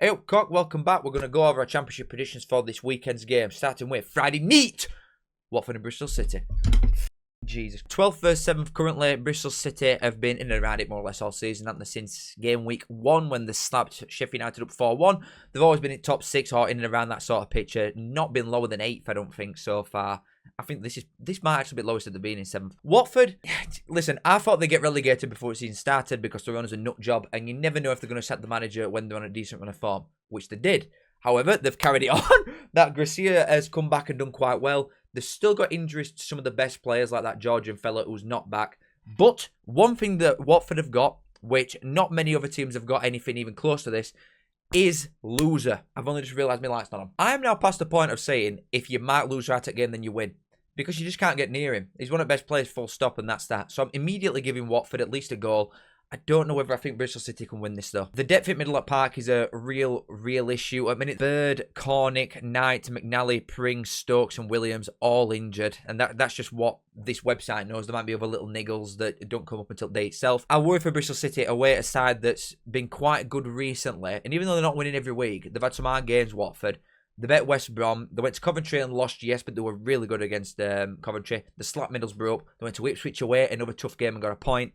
Eyup, Cock, welcome back. We're going to go over our championship predictions for this weekend's game, starting with Friday night. Watford and Bristol City. Jesus. 12th versus 7th currently. Bristol City have been in and around it more or less all season, haven't they, since game week 1 when they slapped Sheff United up 4-1. They've always been in top 6 or in and around that sort of picture. Not been lower than 8th, I don't think, so far. I think this might actually be the lowest that they've been in 7th. Watford, listen, I thought they'd get relegated before the season started because the runner's a nut job, and you never know if they're going to sack the manager when they're on a decent run of form, which they did. However, they've carried it on. That Garcia has come back and done quite well. They've still got injuries to some of the best players, like that Georgian fella who's not back. But one thing that Watford have got, which not many other teams have got anything even close to this, is loser. I've only just realised my light's not on. I am now past the point of saying, if you might lose right at game, then you win. Because you just can't get near him. He's one of the best players, full stop, and that's that. So I'm immediately giving Watford at least a goal. I don't know whether I think Bristol City can win this, though. The depth at middle at Park is a real issue. At minute Bird, Cornick, Knight, McNally, Pring, Stokes and Williams all injured. And that's just what this website knows. There might be other little niggles that don't come up until day itself. I worry for Bristol City away at a side that's been quite good recently. And even though they're not winning every week, they've had some hard games, Watford. They bet West Brom. They went to Coventry and lost, yes, but they were really good against Coventry. They slapped Middlesbrough up. They went to Ipswich away, another tough game and got a point.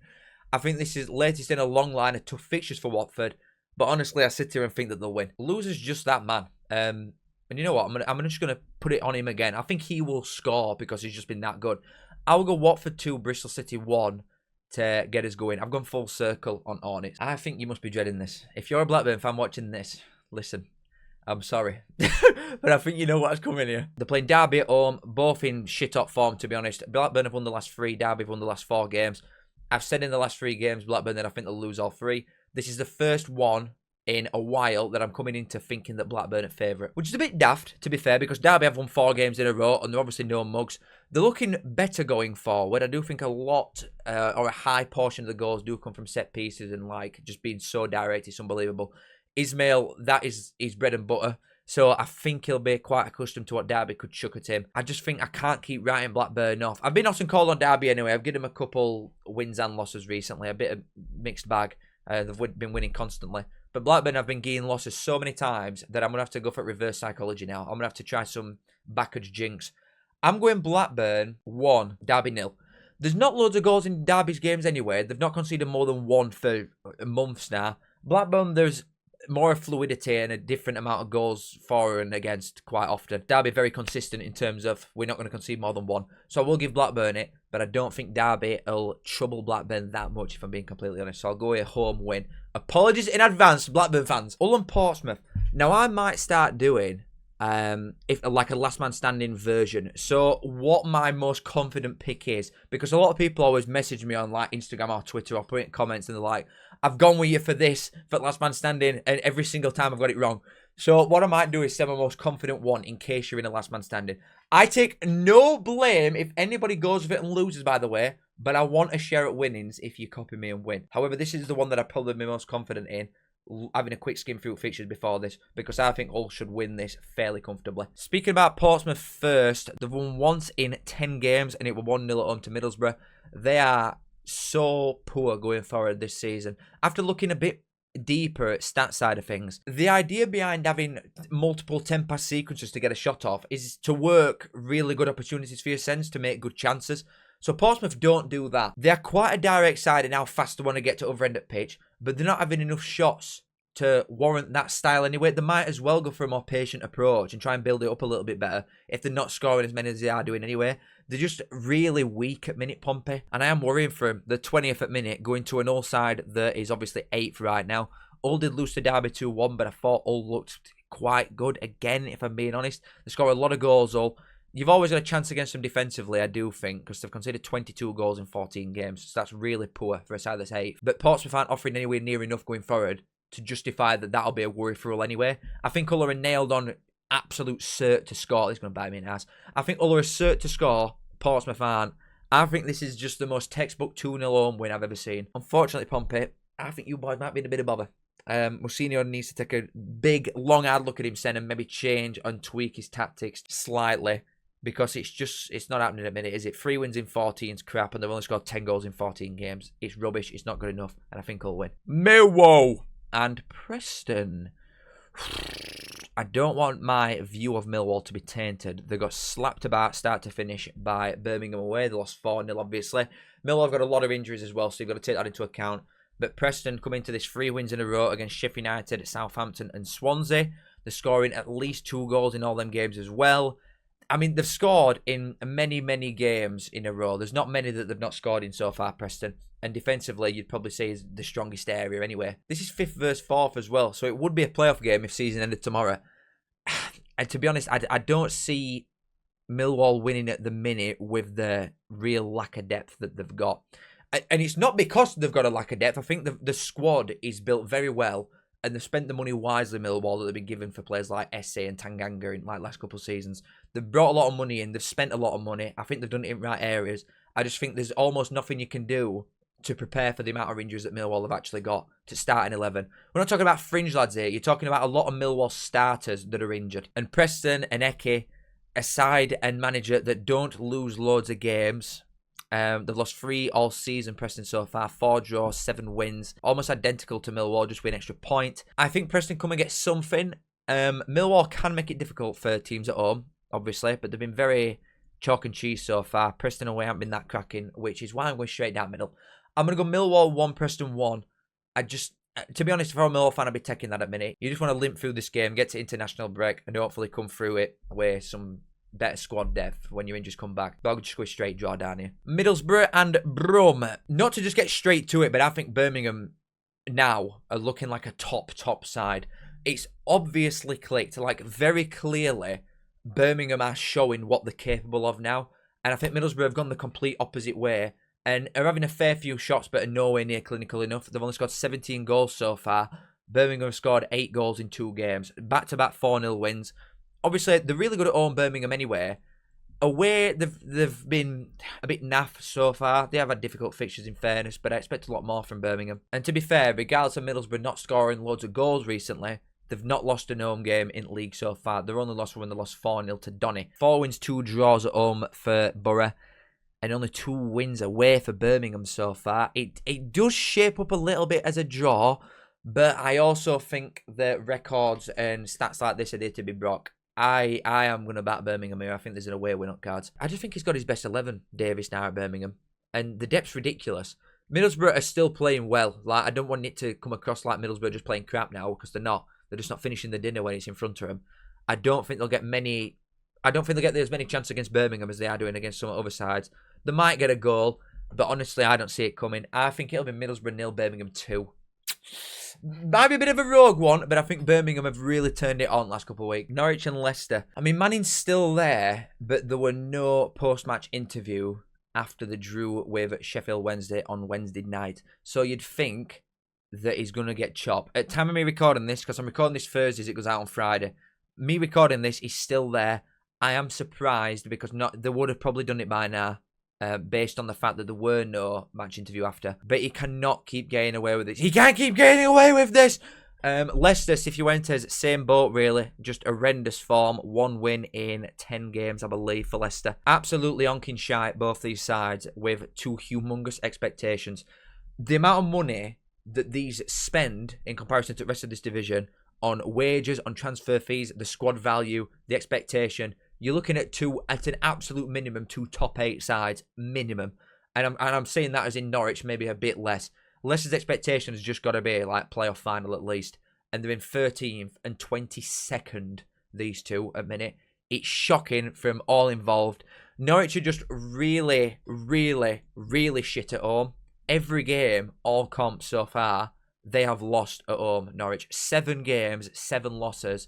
I think this is latest in a long line of tough fixtures for Watford. But honestly, I sit here and think that they'll win. Loser's just that man. And you know what? I'm just going to put it on him again. I think he will score because he's just been that good. I will go Watford 2, Bristol City 1 to get us going. I've gone full circle on Hornets. I think you must be dreading this. If you're a Blackburn fan watching this, listen. I'm sorry. But I think you know what's coming here. They're playing Derby at home, both in shit-hot form, to be honest. Blackburn have won the last 3, Derby have won the last 4 games. I've said in the last 3 games, Blackburn, that I think they'll lose all 3. This is the first one in a while that I'm coming into thinking that Blackburn are favourite. Which is a bit daft, to be fair, because Derby have won 4 games in a row, and they're obviously no mugs. They're looking better going forward. I do think a lot, or a high portion of the goals do come from set pieces and, like, just being so direct, it's unbelievable. Ismail, that is his bread and butter. So I think he'll be quite accustomed to what Derby could chuck at him. I just think I can't keep writing Blackburn off. I've been hot and cold on Derby anyway. I've given him a couple wins and losses recently. A bit of mixed bag. They've been winning constantly. But Blackburn have been getting losses so many times that I'm going to have to go for reverse psychology now. I'm going to have to try some backwards jinx. I'm going Blackburn 1, Derby 0. There's not loads of goals in Derby's games anyway. They've not conceded more than 1 for months now. Blackburn, there's more fluidity and a different amount of goals for and against quite often. Derby very consistent in terms of we're not going to concede more than 1. So I will give Blackburn it, but I don't think Derby will trouble Blackburn that much if I'm being completely honest. So I'll go a home win. Apologies in advance, Blackburn fans. Ulm Portsmouth. Now I might start doing if like a last man standing version. So what my most confident pick is, because a lot of people always message me on like Instagram or Twitter or put in comments and they're like, I've gone with you for this, for last man standing, and every single time I've got it wrong. So what I might do is say my most confident one in case you're in a last man standing. I take no blame if anybody goes with it and loses, by the way, but I want a share at winnings if you copy me and win. However, this is the one that I'd probably be most confident in, having a quick skim through fixtures before this, because I think Hull should win this fairly comfortably. Speaking about Portsmouth first, they've won once in 10 games, and it was 1-0 at home to Middlesbrough. They are so poor going forward this season. After looking a bit deeper at stat side of things, the idea behind having multiple 10-pass sequences to get a shot off is to work really good opportunities for your sense to make good chances. So Portsmouth don't do that. They're quite a direct side and how fast they want to get to other end of pitch, but they're not having enough shots to warrant that style anyway. They might as well go for a more patient approach and try and build it up a little bit better if they're not scoring as many as they are doing anyway. They're just really weak at minute, Pompey. And I am worrying for them. The 20th at minute, going to an Hull side that is obviously 8th right now. Hull did lose to Derby 2-1, but I thought Hull looked quite good again, if I'm being honest. They score a lot of goals, Hull. You've always got a chance against them defensively, I do think, because they've conceded 22 goals in 14 games. So that's really poor for a side that's 8th. But Portsmouth aren't offering anywhere near enough going forward to justify that that'll be a worry for Hull anyway. I think Hull are nailed on absolute cert to score. It's going to bite me in the ass. I think Hull are cert to score. Portsmouth aren't. I think this is just the most textbook 2-0 home win I've ever seen. Unfortunately, Pompey, I think you boys might be in a bit of bother. Mourinho needs to take a big, long, hard look at himself and maybe change and tweak his tactics slightly, because it's not happening at a minute, is it? 3 wins in 14 is crap, and they've only scored 10 goals in 14 games. It's rubbish. It's not good enough, and I think he'll win. Millwall and Preston. I don't want my view of Millwall to be tainted. They got slapped about start to finish by Birmingham away. They lost 4-0, obviously. Millwall have got a lot of injuries as well, so you've got to take that into account. But Preston come into this 3 wins in a row against Sheff United, Southampton and Swansea. They're scoring at least 2 goals in all them games as well. I mean, they've scored in many, many games in a row. There's not many that they've not scored in so far, Preston. And defensively, you'd probably say is the strongest area anyway. This is 5th versus 4th as well, so it would be a playoff game if season ended tomorrow. And to be honest, I don't see Millwall winning at the minute with the real lack of depth that they've got. And it's not because they've got a lack of depth. I think the squad is built very well, and they've spent the money wisely, Millwall, that they've been given for players like Esse and Tanganga in like last couple of seasons. They've brought a lot of money in. They've spent a lot of money. I think they've done it in right areas. I just think there's almost nothing you can do to prepare for the amount of injuries that Millwall have actually got to start in 11. We're not talking about fringe lads here. You're talking about a lot of Millwall starters that are injured. And Preston and Eke, a side and manager that don't lose loads of games. They've lost 3 all season, Preston, so far. 4 draws, 7 wins. Almost identical to Millwall, just with an extra point. I think Preston come and get something. Millwall can make it difficult for teams at home, obviously, but they've been very chalk and cheese so far. Preston away haven't been that cracking, which is why I'm going straight down middle. I'm going to go Millwall 1, Preston 1. To be honest, if I'm a Millwall fan, I'd be taking that at minute. You just want to limp through this game, get to international break, and hopefully come through it with some better squad depth when your injuries come back. But I'll just go straight draw down here. Middlesbrough and Brom. Not to just get straight to it, but I think Birmingham now are looking like a top side. It's obviously clicked. Like, very clearly, Birmingham are showing what they're capable of now. And I think Middlesbrough have gone the complete opposite way and are having a fair few shots, but are nowhere near clinical enough. They've only scored 17 goals so far. Birmingham have scored 8 goals in 2 games. Back-to-back 4-0 wins. Obviously, they're really good at home, Birmingham, anyway. Away, they've been a bit naff so far. They have had difficult fixtures, in fairness, but I expect a lot more from Birmingham. And to be fair, regardless of Middlesbrough not scoring loads of goals recently, they've not lost an home game in league so far. They're only lost when they lost 4-0 to Donny. 4 wins, 2 draws at home for Borough. And only 2 wins away for Birmingham so far. It does shape up a little bit as a draw, but I also think that records and stats like this are there to be broke. I am going to back Birmingham here. I think there's an away win on cards. I just think he's got his best 11, Davis, now at Birmingham. And the depth's ridiculous. Middlesbrough are still playing well. Like, I don't want it to come across like Middlesbrough just playing crap now, because they're not. They're just not finishing the dinner when it's in front of them. I don't think they'll get as many chances against Birmingham as they are doing against some other sides. They might get a goal, but honestly, I don't see it coming. I think it'll be Middlesbrough 0, Birmingham 2. Might be a bit of a rogue one, but I think Birmingham have really turned it on last couple of weeks. Norwich and Leicester. I mean, Manning's still there, but there were no post-match interview after the drew with Sheffield Wednesday on Wednesday night. So you'd think that he's going to get chopped. At time of me recording this, because I'm recording this Thursdays, it goes out on Friday. Me recording this, he's still there. I am surprised because they would have probably done it by now. Based on the fact that there were no match interview after. But he cannot keep getting away with this. He can't keep getting away with this! Leicester, Cifuentes, same boat really. Just horrendous form. 1 win in 10 games, I believe, for Leicester. Absolutely onking shite, both these sides, with 2 humongous expectations. The amount of money that these spend in comparison to the rest of this division on wages, on transfer fees, the squad value, the expectation. You're looking at an absolute minimum, 2 top 8 sides, minimum. And I'm saying that as in Norwich, maybe a bit less. Leicester's expectation has just got to be like playoff final at least. And they're in 13th and 22nd, these two, at minute. It's shocking from all involved. Norwich are just really, really, really shit at home. Every game, all comps so far, they have lost at home, Norwich. 7 games, 7 losses.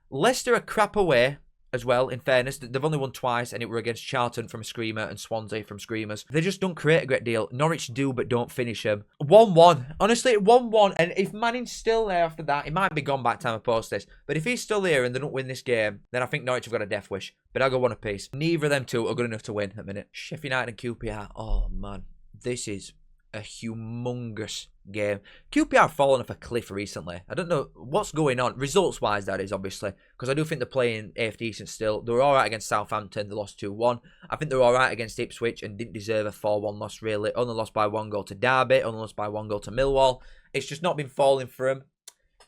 Leicester are crap away as well, in fairness. They've only won twice, and it were against Charlton from a screamer and Swansea from screamers. They just don't create a great deal. Norwich do, but don't finish them. 1-1. Honestly, 1-1. And if Manning's still there after that, he might be gone by the time I post this. But if he's still here and they don't win this game, then I think Norwich have got a death wish. But I'll go 1 apiece. Neither of them two are good enough to win at the minute. Sheff United and QPR. Oh, man. This is a humongous game. QPR have fallen off a cliff recently. I don't know what's going on. Results-wise, that is, obviously. Because I do think they're playing AF decent still. They were alright against Southampton. They lost 2-1. I think they were alright against Ipswich and didn't deserve a 4-1 loss, really. Only lost by 1 goal to Derby. Only lost by 1 goal to Millwall. It's just not been falling for them.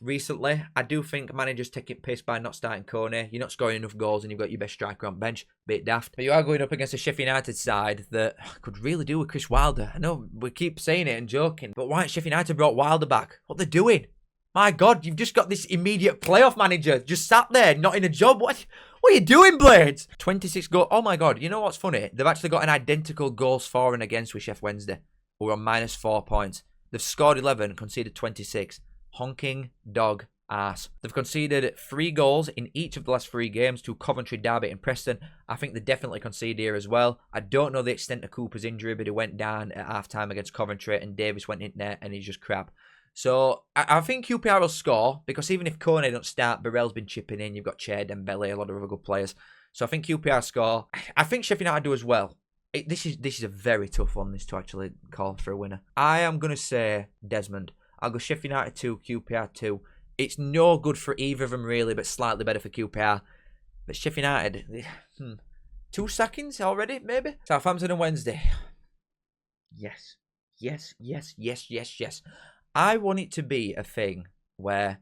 recently. I do think managers taking piss by not starting Coney. You're not scoring enough goals and you've got your best striker on bench. Bit daft. But you are going up against a Sheff United side that could really do with Chris Wilder. I know we keep saying it and joking, but why hasn't Sheff United brought Wilder back? What they're doing? My God, you've just got this immediate playoff manager just sat there, not in a job. What are you doing, Blades? 26 goals. Oh my God, you know what's funny? They've actually got an identical goals for and against with Sheff Wednesday. We're on -4 points. They've scored 11, conceded 26. Honking dog ass. They've conceded 3 goals in each of the last 3 games to Coventry, Derby and Preston. I think they definitely concede here as well. I don't know the extent of Cooper's injury, but he went down at half-time against Coventry and Davis went in there and he's just crap. So, I think QPR will score, because even if Kone don't start, Burrell's been chipping in. You've got Che, Dembele, a lot of other good players. So, I think QPR score. I think Sheff United do as well. This is a very tough one, this, to actually call for a winner. I am going to say Desmond. I'll go Sheff United 2, QPR 2. It's no good for either of them, really, but slightly better for QPR. But Sheff United, 2 sackings already, maybe? Southampton on Wednesday. Yes. Yes, yes, yes, yes, yes. I want it to be a thing where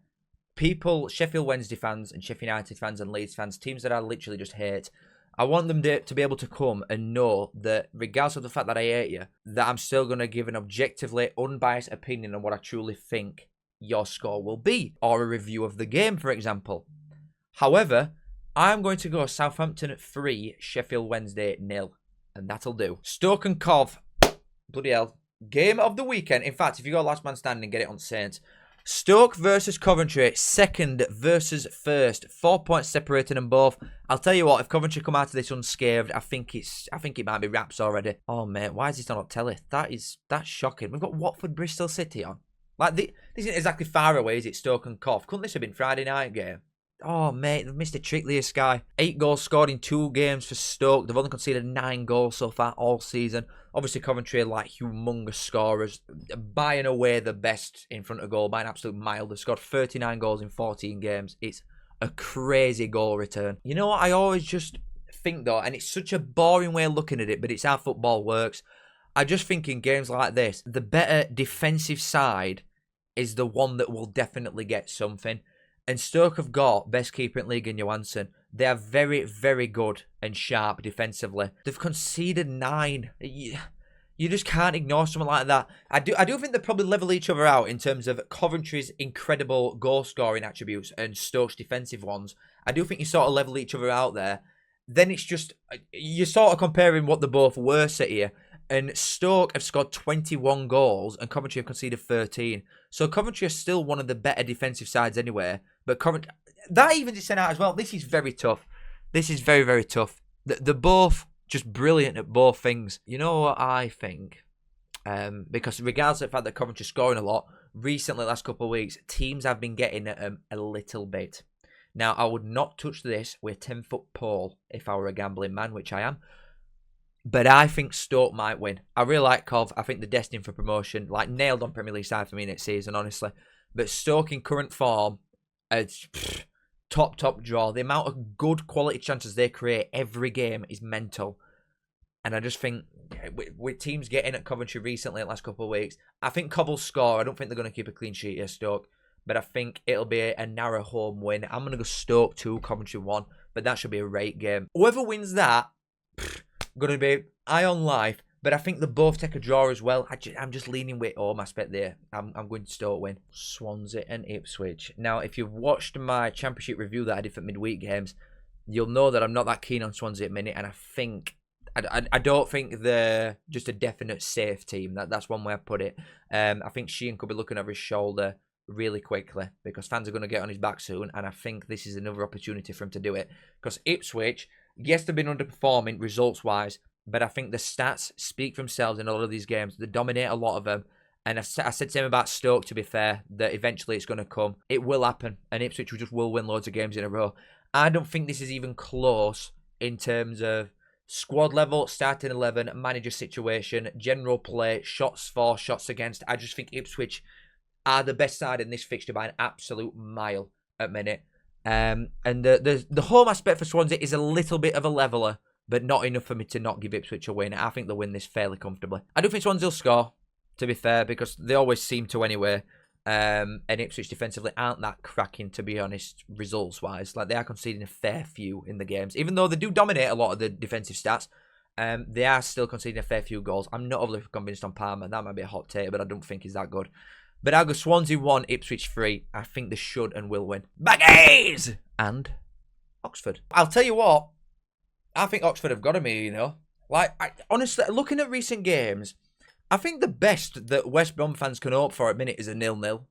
people, Sheffield Wednesday fans and Sheff United fans and Leeds fans, teams that I literally just hate, I want them to be able to come and know that regardless of the fact that I hate you, that I'm still going to give an objectively unbiased opinion on what I truly think your score will be, or a review of the game, for example. However, I'm going to go Southampton 3, Sheffield Wednesday 0, and that'll do. Stoke and Cov, bloody hell. Game of the weekend. In fact, if you go last man standing, get it on Saints. Stoke versus Coventry, 2nd versus 1st. 4 points separating them both. I'll tell you what, if Coventry come out of this unscathed, I think it might be wraps already. Oh mate, why is this not on telly? That's shocking. We've got Watford, Bristol City on. Like this isn't exactly far away, is it? Stoke and Cov. Couldn't this have been Friday night game? Oh mate, they've missed a trick there, Sky. 8 goals scored in 2 games for Stoke. They've only conceded 9 goals so far all season. Obviously, Coventry are like humongous scorers, by and away the best in front of goal by an absolute mile. They've scored 39 goals in 14 games. It's a crazy goal return. You know what I always just think though, and it's such a boring way of looking at it, but it's how football works. I just think in games like this, the better defensive side is the one that will definitely get something. And Stoke have got best keeper in league in Johansson. They are very, very good and sharp defensively. They've conceded 9. You just can't ignore something like that. I do think they probably level each other out in terms of Coventry's incredible goal scoring attributes and Stoke's defensive ones. I do think you sort of level each other out there. Then it's just, you're sort of comparing what they're both worse at here. And Stoke have scored 21 goals and Coventry have conceded 13. So Coventry are still one of the better defensive sides anyway. But Coventry, that even is sent out as well. This is very tough. This is very, very tough. They're both just brilliant at both things. You know what I think? Because regardless of the fact that Coventry's scoring a lot, recently, last couple of weeks, teams have been getting at them a little bit. Now, I would not touch this with a 10-foot pole if I were a gambling man, which I am. But I think Stoke might win. I really like Cov. I think they're destined for promotion. Like, nailed on Premier League side for me next season, honestly. But Stoke in current form, it's top draw. The amount of good quality chances they create every game is mental. And I just think, with teams getting at Coventry recently in the last couple of weeks, I think Cov will score. I don't think they're going to keep a clean sheet here, Stoke. But I think it'll be a narrow home win. I'm going to go Stoke 2, Coventry 1. But that should be a great game. Whoever wins that, going to be eye on life, but I think they both take a draw as well. I'm just leaning with home aspect there. I'm going to Stoke win. Swansea and Ipswich. Now, if you've watched my championship review that I did for midweek games, you'll know that I'm not that keen on Swansea at the minute, and I don't think they're just a definite safe team. That's one way I put it. I think Sheehan could be looking over his shoulder really quickly because fans are going to get on his back soon, and I think this is another opportunity for him to do it. Because Ipswich, yes, they've been underperforming results-wise, but I think the stats speak for themselves in a lot of these games. They dominate a lot of them. And I said to him about Stoke, to be fair, that eventually it's going to come. It will happen. And Ipswich just will win loads of games in a row. I don't think this is even close in terms of squad level, starting 11, manager situation, general play, shots for, shots against. I just think Ipswich are the best side in this fixture by an absolute mile at minute. And the home aspect for Swansea is a little bit of a leveller, but not enough for me to not give Ipswich a win. I think they'll win this fairly comfortably. I do think Swansea will score, to be fair, because they always seem to anyway. And Ipswich defensively aren't that cracking, to be honest, results-wise. Like, they are conceding a fair few in the games. Even though they do dominate a lot of the defensive stats, they are still conceding a fair few goals. I'm not overly convinced on Palmer. That might be a hot take, but I don't think he's that good. But I'll go Swansea 1, Ipswich 3. I think they should and will win. Baggies! And Oxford. I'll tell you what. I think Oxford have got to me, you know. Like, honestly, looking at recent games, I think the best that West Brom fans can hope for at minute is a 0-0.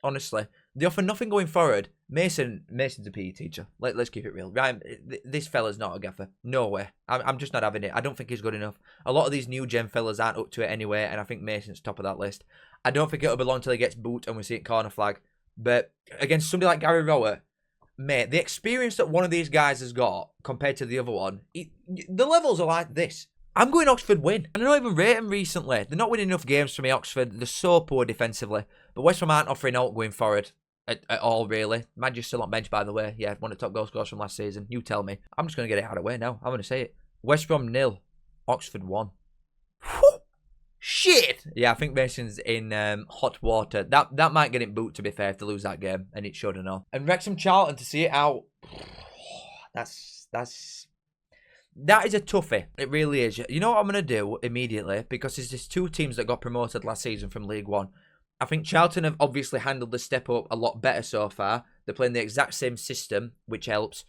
Honestly. They offer nothing going forward. Mason's a PE teacher. Let's keep it real. Right, this fella's not a gaffer. No way. I'm just not having it. I don't think he's good enough. A lot of these new gen fellas aren't up to it anyway, and I think Mason's top of that list. I don't think it'll be long till he gets boot and we see it corner flag. But against somebody like Gary Rowett, mate, the experience that one of these guys has got compared to the other one, the levels are like this. I'm going Oxford win. And I don't even rate them recently. They're not winning enough games for me, Oxford. They're so poor defensively. But West Ham aren't offering out going forward at all, really. Manchester still on bench, by the way. Yeah, one of the top goal scorers from last season. You tell me. I'm just going to get it out of the way now. I'm going to say it. West Brom 0. Oxford 1. Whew. Shit! Yeah, I think Mason's in hot water. That might get him boot, to be fair, if they lose that game. And it should and all. And Wrexham Charlton to see it out. That is a toughie. It really is. You know what I'm going to do immediately? Because there's just two teams that got promoted last season from League One. I think Charlton have obviously handled the step up a lot better so far. They're playing the exact same system, which helps.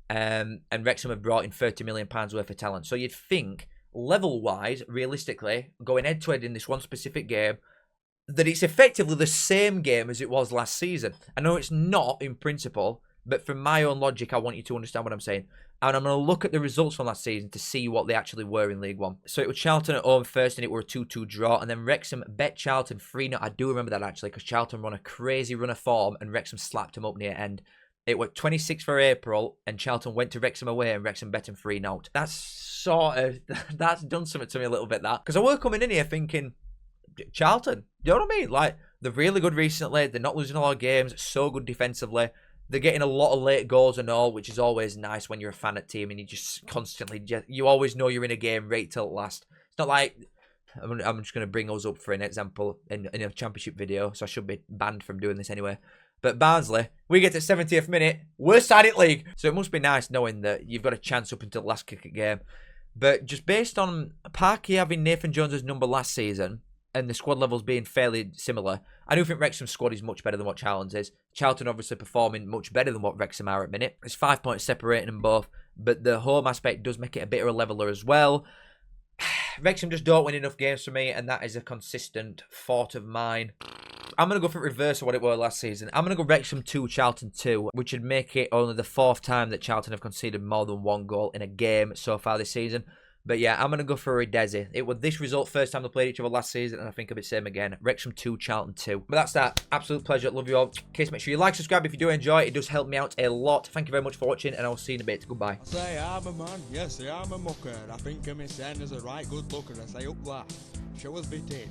And Wrexham have brought in £30 million worth of talent. So you'd think, level-wise, realistically, going head-to-head in this one specific game, that it's effectively the same game as it was last season. I know it's not in principle, but from my own logic, I want you to understand what I'm saying. And I'm going to look at the results from last season to see what they actually were in League One. So it was Charlton at home first, and it were a 2-2 draw. And then Wrexham bet Charlton 3-0. I do remember that, actually, because Charlton run a crazy run of form, and Wrexham slapped them up near end. It was 26th for April, and Charlton went to Wrexham away, and Wrexham bet him 3-0. That's done something to me a little bit, that. Because I were coming in here thinking, Charlton, you know what I mean? Like, they're really good recently. They're not losing a lot of games. So good defensively. They're getting a lot of late goals and all, which is always nice when you're a fan of team and you just constantly, you always know you're in a game right till last. It's not like, I'm just going to bring us up for an example in a championship video, so I should be banned from doing this anyway. But Barnsley, we get to 70th minute, worst side in league. So it must be nice knowing that you've got a chance up until the last kick of game. But just based on Parky having Nathan Jones' number last season, and the squad levels being fairly similar, I do think Wrexham's squad is much better than what Charlton's is. Charlton obviously performing much better than what Wrexham are at minute. There's 5 points separating them both, but the home aspect does make it a bit of a leveler as well. Wrexham just don't win enough games for me, and that is a consistent thought of mine. I'm going to go for reverse of what it was last season. I'm going to go Wrexham 2, Charlton 2, which would make it only the 4th time that Charlton have conceded more than one goal in a game so far this season. But yeah, I'm going to go for a Desi. It was this result first time they played each other last season, and I think it'll be the same again. Wrexham 2, Charlton 2. But that's that. Absolute pleasure. Love you all. In case, make sure you like, subscribe if you do enjoy. It does help me out a lot. Thank you very much for watching, and I'll see you in a bit. Goodbye. I say I'm a man, yes, I'm a mucker. I think of me saying as a right good looker. I say up that. Show us bit it.